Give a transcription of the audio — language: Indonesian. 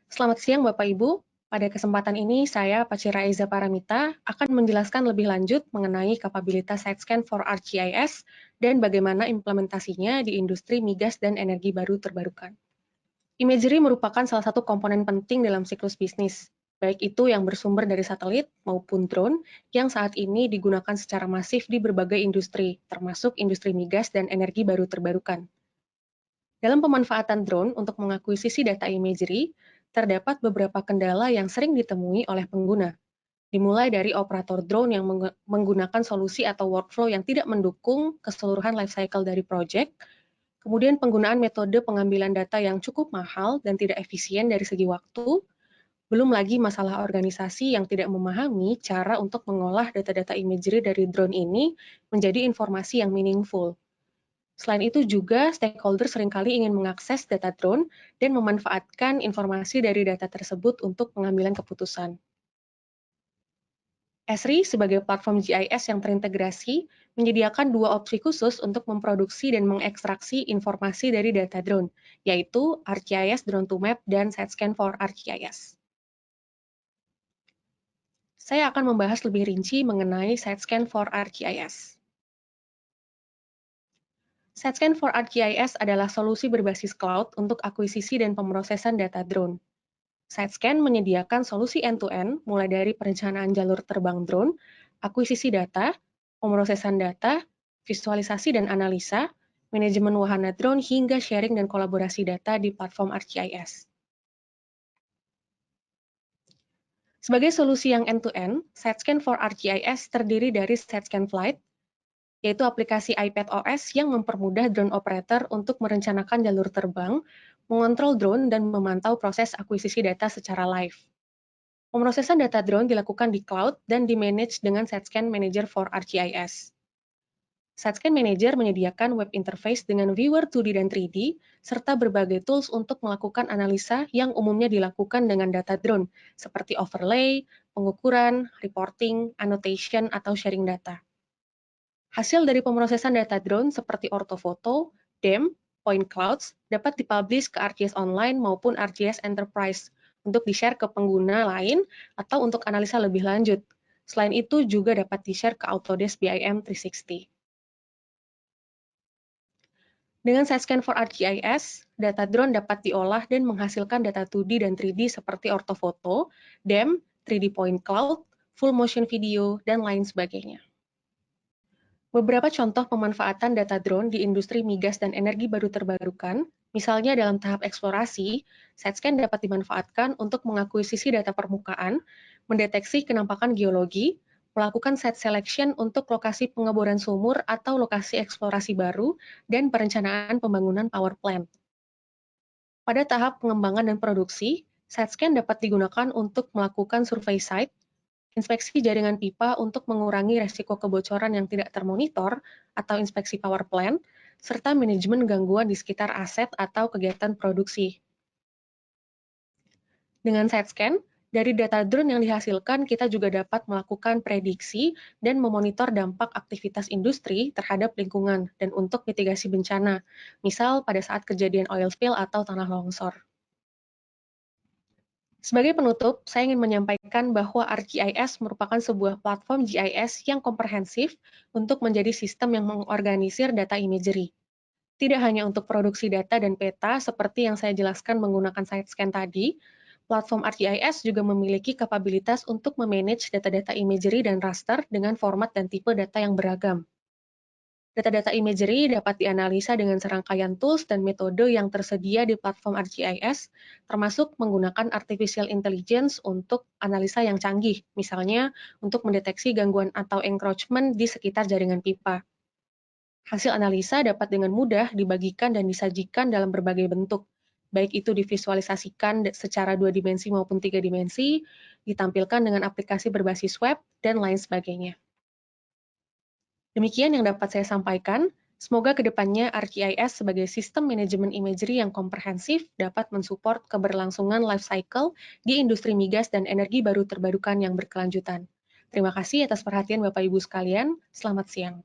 Selamat siang Bapak Ibu. Pada kesempatan ini saya, Pacira Eza Paramita, akan menjelaskan lebih lanjut mengenai kapabilitas SideScan for ArcGIS dan bagaimana implementasinya di industri migas dan energi baru terbarukan. Imagery merupakan salah satu komponen penting dalam siklus bisnis, baik itu yang bersumber dari satelit maupun drone yang saat ini digunakan secara masif di berbagai industri, termasuk industri migas dan energi baru terbarukan. Dalam pemanfaatan drone untuk mengakuisisi data imagery, terdapat beberapa kendala yang sering ditemui oleh pengguna, dimulai dari operator drone yang menggunakan solusi atau workflow yang tidak mendukung keseluruhan life cycle dari project, kemudian penggunaan metode pengambilan data yang cukup mahal dan tidak efisien dari segi waktu, belum lagi masalah organisasi yang tidak memahami cara untuk mengolah data-data imagery dari drone ini menjadi informasi yang meaningful. Selain itu juga, stakeholder seringkali ingin mengakses data drone dan memanfaatkan informasi dari data tersebut untuk pengambilan keputusan. Esri sebagai platform GIS yang terintegrasi menyediakan dua opsi khusus untuk memproduksi dan mengekstraksi informasi dari data drone, yaitu ArcGIS Drone to Map dan SideScan for ArcGIS. Saya akan membahas lebih rinci mengenai SideScan for ArcGIS. SideScan for ArcGIS adalah solusi berbasis cloud untuk akuisisi dan pemrosesan data drone. SideScan menyediakan solusi end-to-end, mulai dari perencanaan jalur terbang drone, akuisisi data, pemrosesan data, visualisasi dan analisa, manajemen wahana drone, hingga sharing dan kolaborasi data di platform ArcGIS. Sebagai solusi yang end-to-end, SideScan for ArcGIS terdiri dari SideScan Flight, yaitu aplikasi iPad OS yang mempermudah drone operator untuk merencanakan jalur terbang, mengontrol drone, dan memantau proses akuisisi data secara live. Pemrosesan data drone dilakukan di cloud dan di-manage dengan SideScan Manager for ArcGIS. SideScan Manager menyediakan web interface dengan viewer 2D dan 3D, serta berbagai tools untuk melakukan analisa yang umumnya dilakukan dengan data drone, seperti overlay, pengukuran, reporting, annotation, atau sharing data. Hasil dari pemrosesan data drone seperti ortofoto, DEM, point clouds dapat dipublish ke ArcGIS Online maupun ArcGIS Enterprise untuk di-share ke pengguna lain atau untuk analisa lebih lanjut. Selain itu juga dapat di-share ke Autodesk BIM 360. Dengan SideScan for ArcGIS, data drone dapat diolah dan menghasilkan data 2D dan 3D seperti ortofoto, DEM, 3D point cloud, full motion video, dan lain sebagainya. Beberapa contoh pemanfaatan data drone di industri migas dan energi baru terbarukan, misalnya dalam tahap eksplorasi, SideScan dapat dimanfaatkan untuk mengakuisisi data permukaan, mendeteksi kenampakan geologi, melakukan site selection untuk lokasi pengeboran sumur atau lokasi eksplorasi baru, dan perencanaan pembangunan power plant. Pada tahap pengembangan dan produksi, SideScan dapat digunakan untuk melakukan survei site, inspeksi jaringan pipa untuk mengurangi resiko kebocoran yang tidak termonitor atau inspeksi power plant, serta manajemen gangguan di sekitar aset atau kegiatan produksi. Dengan SideScan, dari data drone yang dihasilkan, kita juga dapat melakukan prediksi dan memonitor dampak aktivitas industri terhadap lingkungan dan untuk mitigasi bencana, misal pada saat kejadian oil spill atau tanah longsor. Sebagai penutup, saya ingin menyampaikan bahwa ArcGIS merupakan sebuah platform GIS yang komprehensif untuk menjadi sistem yang mengorganisir data imagery. Tidak hanya untuk produksi data dan peta seperti yang saya jelaskan menggunakan SideScan tadi, platform ArcGIS juga memiliki kapabilitas untuk memanage data-data imagery dan raster dengan format dan tipe data yang beragam. Data-data imagery dapat dianalisa dengan serangkaian tools dan metode yang tersedia di platform ArcGIS, termasuk menggunakan artificial intelligence untuk analisa yang canggih, misalnya untuk mendeteksi gangguan atau encroachment di sekitar jaringan pipa. Hasil analisa dapat dengan mudah dibagikan dan disajikan dalam berbagai bentuk, baik itu divisualisasikan secara 2 dimensi maupun 3 dimensi, ditampilkan dengan aplikasi berbasis web, dan lain sebagainya. Demikian yang dapat saya sampaikan. Semoga kedepannya ArcGIS sebagai sistem manajemen imagery yang komprehensif dapat mensupport keberlangsungan life cycle di industri migas dan energi baru terbarukan yang berkelanjutan. Terima kasih atas perhatian Bapak Ibu sekalian. Selamat siang.